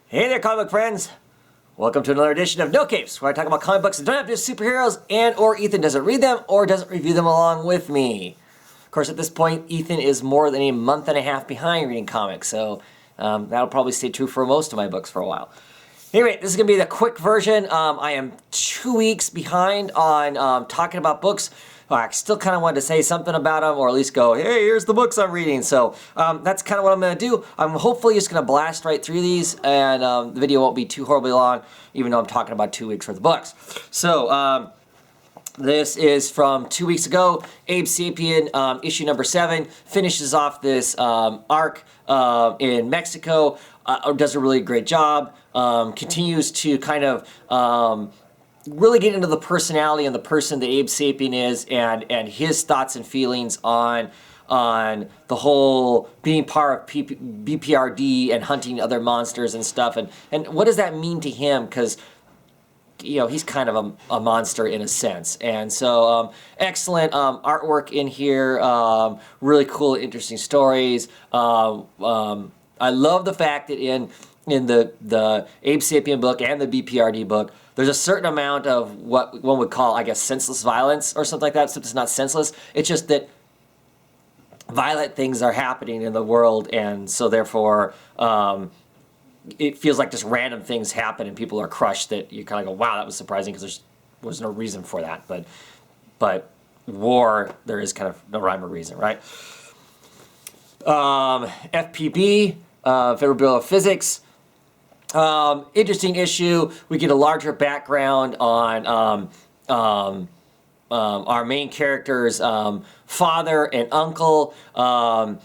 Hey there, comic book friends! Welcome to another edition of No Capes, where I talk about comic books that don't have to do superheroes, and or Ethan doesn't read them or doesn't review them along with me. Of course, at this point, Ethan is more than a month and a half behind reading comics, so that'll probably stay true for most of my books for a while. Anyway, this is going to be the quick version. I am 2 weeks behind on talking about books. I still kind of wanted to say something about them, or at least go, hey, here's the books I'm reading. So that's kind of what I'm going to do. I'm hopefully just going to blast right through these, and the video won't be too horribly long, even though I'm talking about 2 weeks worth of books. So this is from 2 weeks ago. Abe Sapien, issue number 7, finishes off this arc in Mexico. Does a really great job. Continues to kind of really get into the personality and the person that Abe Sapien is, and his thoughts and feelings on the whole being part of BPRD and hunting other monsters and stuff, and what does that mean to him, because you know he's kind of a monster in a sense. And so excellent artwork in here, really cool, interesting stories. I love the fact that in the Abe Sapien book and the BPRD book, there's a certain amount of what one would call, I guess, senseless violence or something like that. Except it's not senseless. It's just that violent things are happening in the world, and so therefore it feels like just random things happen and people are crushed that you kind of go, wow, that was surprising, because there was no reason for that. But war, there is kind of no rhyme or reason, right? FPB, Federal Bureau of Physics. Interesting issue. We get a larger background on our main character's father and uncle. I'm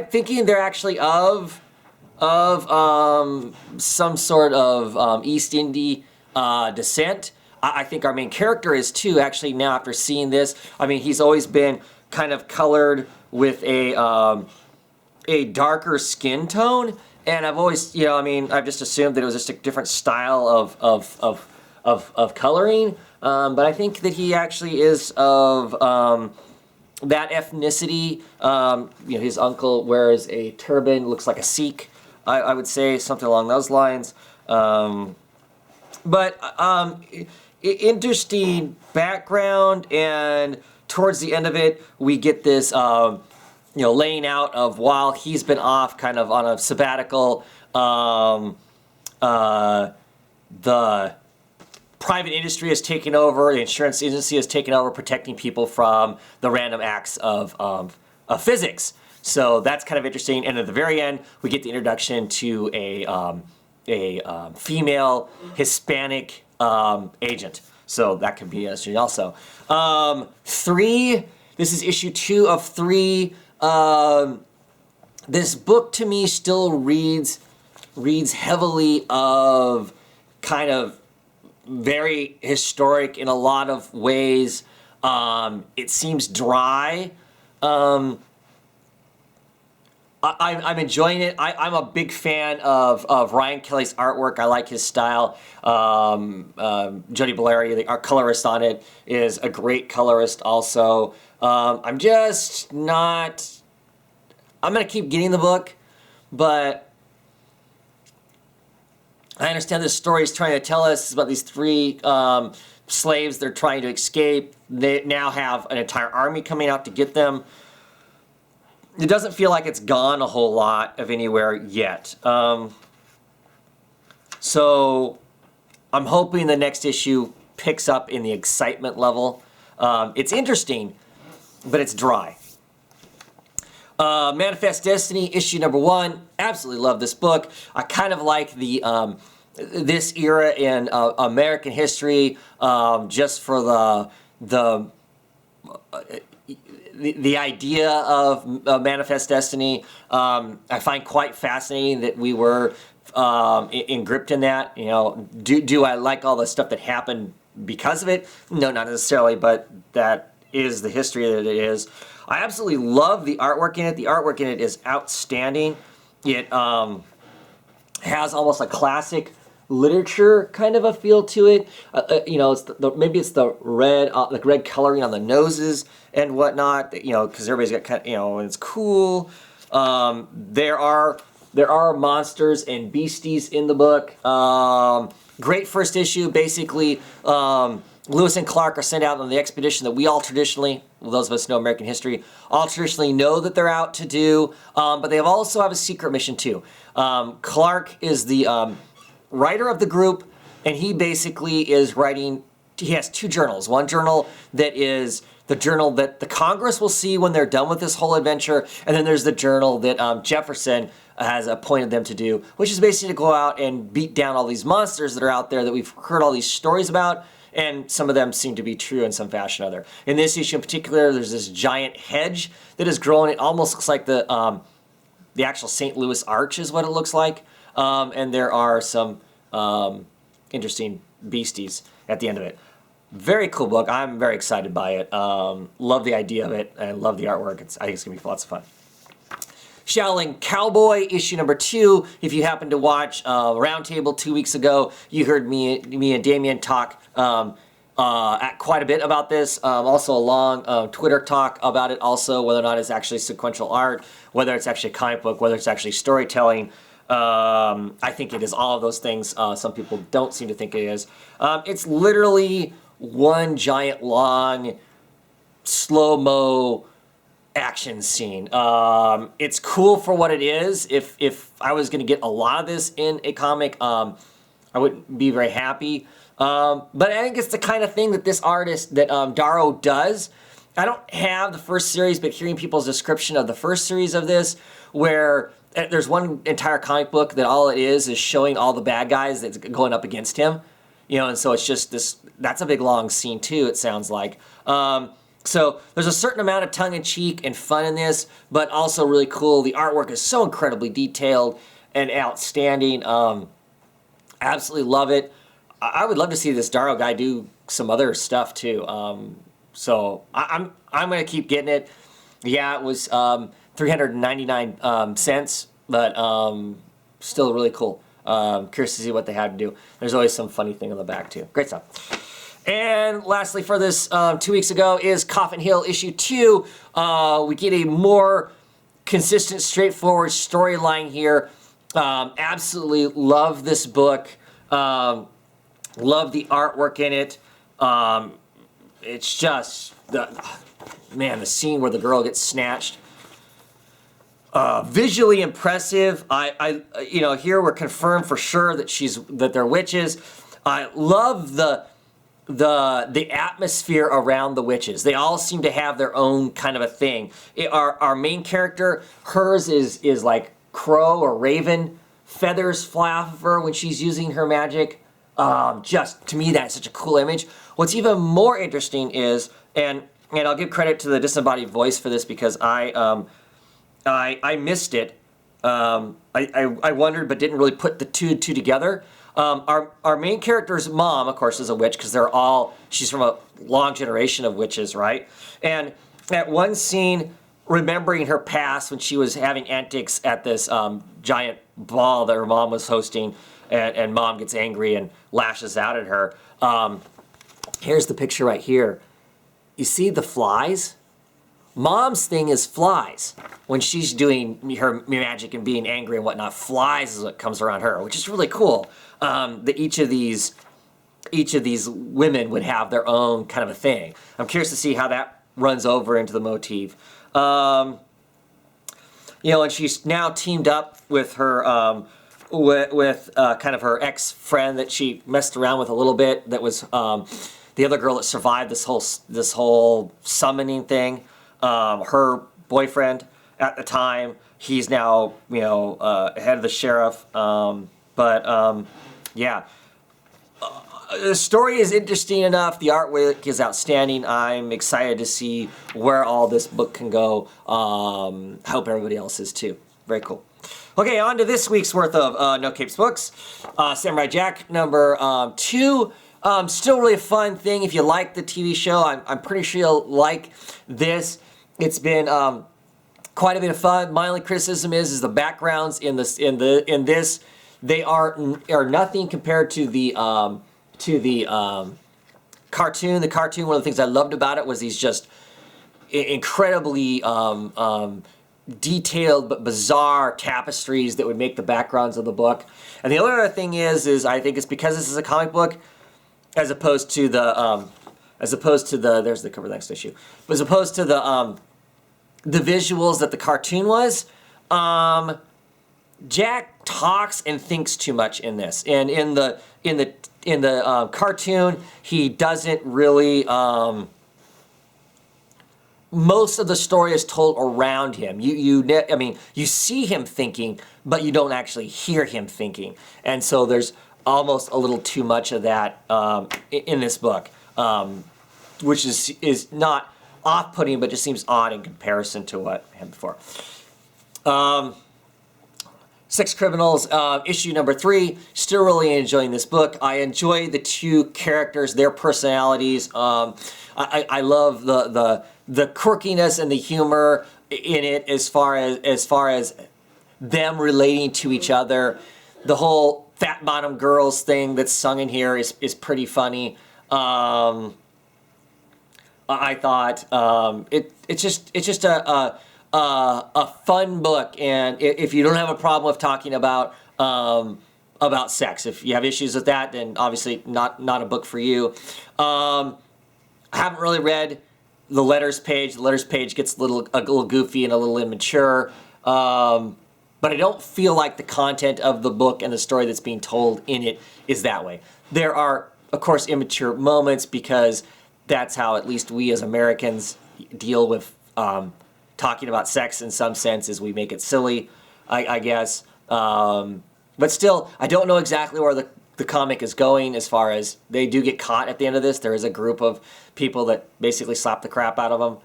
thinking they're actually of some sort of East Indy descent. I think our main character is too, actually, now after seeing this. I mean, he's always been kind of colored with a darker skin tone, and I've always, I've just assumed that it was just a different style of coloring, but I think that he actually is of that ethnicity. His uncle wears a turban, looks like a Sikh, I would say, something along those lines. Interesting background, and towards the end of it, we get this laying out of while he's been off kind of on a sabbatical, the private industry has taken over, the insurance agency has taken over, protecting people from the random acts of physics. So that's kind of interesting. And at the very end, we get the introduction to a female Hispanic agent. So that could be interesting also. 3, this is issue 2 of 3. This book to me still reads heavily of kind of very historic in a lot of ways. It seems dry. I'm enjoying it. I'm a big fan of Ryan Kelly's artwork. I like his style. Jody Bellary, the art colorist on it, is a great colorist also. I'm just not... I'm going to keep getting the book, but I understand this story is trying to tell us about these 3 slaves. They're trying to escape. They now have an entire army coming out to get them. It doesn't feel like it's gone a whole lot of anywhere yet. So I'm hoping the next issue picks up in the excitement level. It's interesting, but it's dry. Manifest Destiny, issue number 1. Absolutely love this book. I kind of like this era in American history, just for the idea of Manifest Destiny. I find quite fascinating that we were engripped in that. Do I like all the stuff that happened because of it? No, not necessarily, but that is the history that it is. I absolutely love the artwork in it. The artwork in it is outstanding. It has almost a classic literature kind of a feel to it. It's maybe it's the red coloring on the noses and whatnot. Because everybody's got kind of, and it's cool. There are There are monsters and beasties in the book. Great first issue. Basically, Lewis and Clark are sent out on the expedition that we all traditionally, well, those of us who know American history, all traditionally know that they're out to do. But they also have a secret mission too. Clark is the writer of the group, and he basically is writing. He has two journals. One journal that is the journal that the Congress will see when they're done with this whole adventure, and then there's the journal that Jefferson has appointed them to do, which is basically to go out and beat down all these monsters that are out there that we've heard all these stories about, and some of them seem to be true in some fashion or other. In this issue in particular, there's this giant hedge that is growing. It almost looks like the actual St. Louis Arch is what it looks like, and there are some interesting beasties at the end of it. Very cool book. I'm very excited by it. Love the idea of it and love the artwork. I think it's going to be lots of fun. Shaolin Cowboy, issue number 2. If you happened to watch Roundtable 2 weeks ago, you heard me and Damien talk quite a bit about this. Also a long Twitter talk about it also, whether or not it's actually sequential art, whether it's actually a comic book, whether it's actually storytelling. I think it is all of those things. Some people don't seem to think it is. It's literally one giant long slow-mo action scene. It's cool for what it is. If I was going to get a lot of this in a comic, I wouldn't be very happy. But I think it's the kind of thing that this artist, that Darrow does. I don't have the first series, but hearing people's description of the first series of this, where there's one entire comic book that all it is showing all the bad guys that's going up against him. And so it's just this, that's a big long scene too, it sounds like. So there's a certain amount of tongue-in-cheek and fun in this, but also really cool. The artwork is so incredibly detailed and outstanding. Absolutely love it. I would love to see this Darrow guy do some other stuff too. So I'm going to keep getting it. Yeah, it was 399 cents, but still really cool. Curious to see what they had to do. There's always some funny thing on the back too. Great stuff. And lastly for this 2 weeks ago is Coffin Hill issue 2. We get a more consistent, straightforward storyline here. Absolutely love this book. Love the artwork in it. It's just, the scene where the girl gets snatched. Visually impressive. Here we're confirmed for sure that they're witches. I love the atmosphere around the witches. They all seem to have their own kind of a thing. Our main character, hers is like crow or raven. Feathers fly off of her when she's using her magic. Just, to me, that's such a cool image. What's even more interesting is, and I'll give credit to the disembodied voice for this because I missed it. I wondered but didn't really put the two together. Our main character's mom, of course, is a witch because she's from a long generation of witches, right? And at one scene, remembering her past when she was having antics at this giant ball that her mom was hosting, and mom gets angry and lashes out at her. Here's the picture right here. You see the flies? Mom's thing is flies. When she's doing her magic and being angry and whatnot, flies is what comes around her, which is really cool. That each of these women would have their own kind of a thing. I'm curious to see how that runs over into the motif. And she's now teamed up with her with kind of her ex-friend that she messed around with a little bit. That was the other girl that survived this whole summoning thing. Her boyfriend at the time, he's now head of the sheriff. The story is interesting enough. The artwork is outstanding. I'm excited to see where all this book can go. Hope everybody else is too. Very cool. Okay, on to this week's worth of No Capes books. Samurai Jack number 2. Still really a fun thing. If you like the TV show, I'm pretty sure you'll like this. It's been quite a bit of fun. My only criticism is the backgrounds in this. They are nothing compared to the cartoon. The cartoon, one of the things I loved about it was these just incredibly detailed but bizarre tapestries that would make the backgrounds of the book. And the other thing is I think it's because this is a comic book, as opposed to the there's the cover of the next issue, but as opposed to the visuals that the cartoon was. Jack talks and thinks too much in this, and in the cartoon he doesn't really. Most of the story is told around him. You see him thinking, but you don't actually hear him thinking, and so there's almost a little too much of that in this book, which is not off-putting, but just seems odd in comparison to what happened before. Sex Criminals, issue number 3. Still really enjoying this book. I enjoy the two characters, their personalities. I love the quirkiness and the humor in it, as far as them relating to each other. The whole fat bottom girls thing that's sung in here is pretty funny. I thought it's just a fun book, and if you don't have a problem with talking about sex, if you have issues with that, then obviously not a book for you. I haven't really read the letters page. The letters page gets a little goofy and a little immature, but I don't feel like the content of the book and the story that's being told in it is that way. There are, of course, immature moments, because that's how at least we as Americans deal with talking about sex. In some senses, we make it silly, I guess. But still, I don't know exactly where the comic is going, as far as they do get caught at the end of this. There is a group of people that basically slap the crap out of them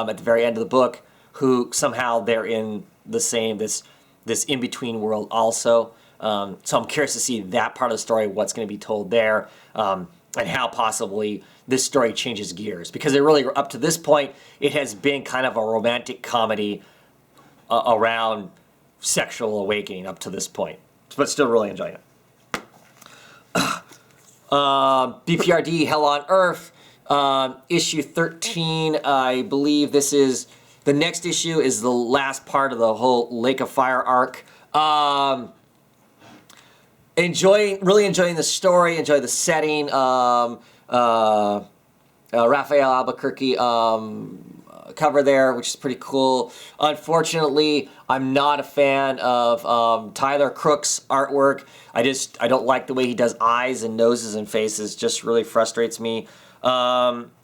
at the very end of the book, who somehow they're in the same, this in-between world also. So I'm curious to see that part of the story, what's going to be told there, and how possibly this story changes gears. Because it really, up to this point, it has been kind of a romantic comedy around sexual awakening up to this point. But still really enjoying it. BPRD, Hell on Earth, issue 13. I believe this is, the next issue is the last part of the whole Lake of Fire arc. Really enjoying the story, enjoy the setting. Raphael Albuquerque cover there, which is pretty cool. Unfortunately, I'm not a fan of Tyler Crook's artwork. I don't like the way he does eyes and noses and faces. Just really frustrates me.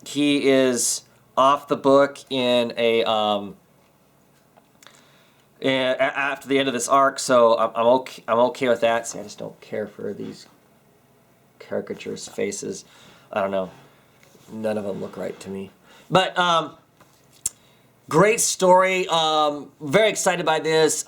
He is off the book in a after the end of this arc, so I'm okay with that. See, I just don't care for these caricatures' faces. I don't know. None of them look right to me. But great story. Very excited by this.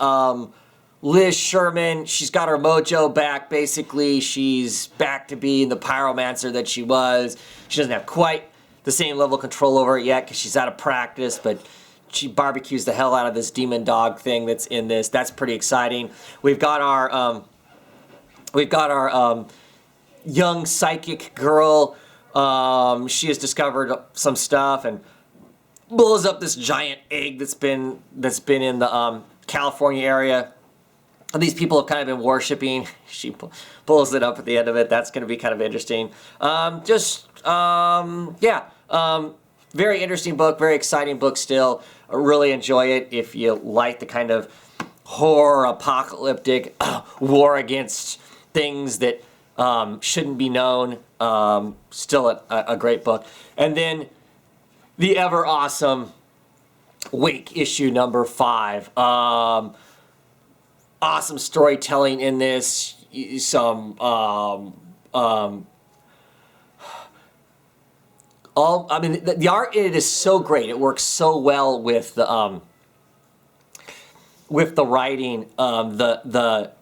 Liz Sherman, she's got her mojo back, basically. She's back to being the pyromancer that she was. She doesn't have quite the same level of control over it yet, because she's out of practice, but she barbecues the hell out of this demon dog thing that's in this. That's pretty exciting. We've got our young psychic girl. She has discovered some stuff and blows up this giant egg that's been in the California area. And these people have kind of been worshiping. She pulls it up at the end of it. That's going to be kind of interesting. Very interesting book, very exciting book still. I really enjoy it if you like the kind of horror, apocalyptic war against things that shouldn't be known. Still a great book. And then the ever awesome Wake issue number 5. Awesome storytelling in this. Some the art in it is so great. It works so well with the writing. The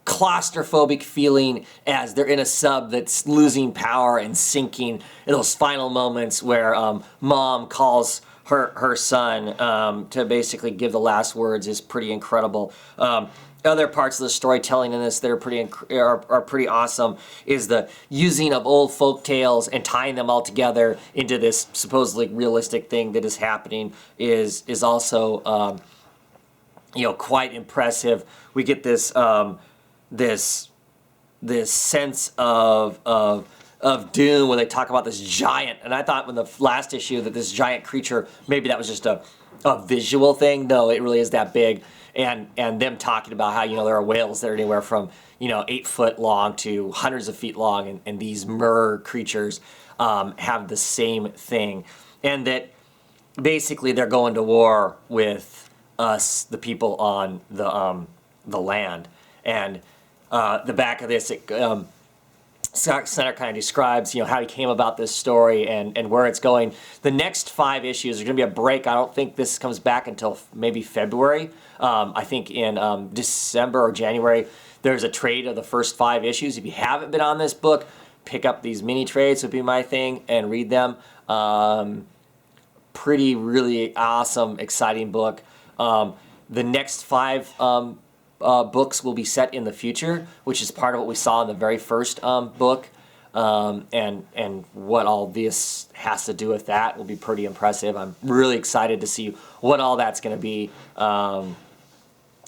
claustrophobic feeling as they're in a sub that's losing power and sinking in those final moments where mom calls her son to basically give the last words is pretty incredible. other parts of the storytelling in this that are pretty awesome is the using of old folk tales and tying them all together into this supposedly realistic thing that is happening is also quite impressive. We get this this sense of doom when they talk about this giant, and I thought in the last issue that this giant creature, maybe that was just a visual thing. No, it really is that big. And them talking about how there are whales that are anywhere from 8 foot long to hundreds of feet long, and these mer creatures have the same thing, and that basically they're going to war with us, the people on the land. And the back of this, Scott Snyder kind of describes how he came about this story and where it's going. The next 5 issues are going to be a break. I don't think this comes back until maybe February. I think in December or January there's a trade of the first 5 issues. If you haven't been on this book, pick up these mini trades would be my thing and read them. Really awesome, exciting book. The next 5 books will be set in the future, which is part of what we saw in the very first book, and what all this has to do with that will be pretty impressive. I'm really excited to see what all that's going to be.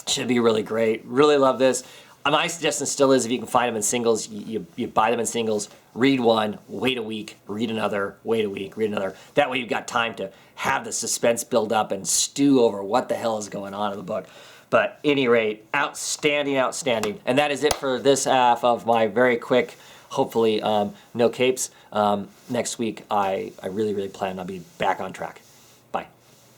Should be really great. Really love this. My suggestion still is if you can find them in singles, you buy them in singles, read one, wait a week, read another, wait a week, read another. That way you've got time to have the suspense build up and stew over what the hell is going on in the book. But at any rate, outstanding, outstanding. And that is it for this half of my very quick, hopefully, No Capes. Next week, I really, really plan on being back on track.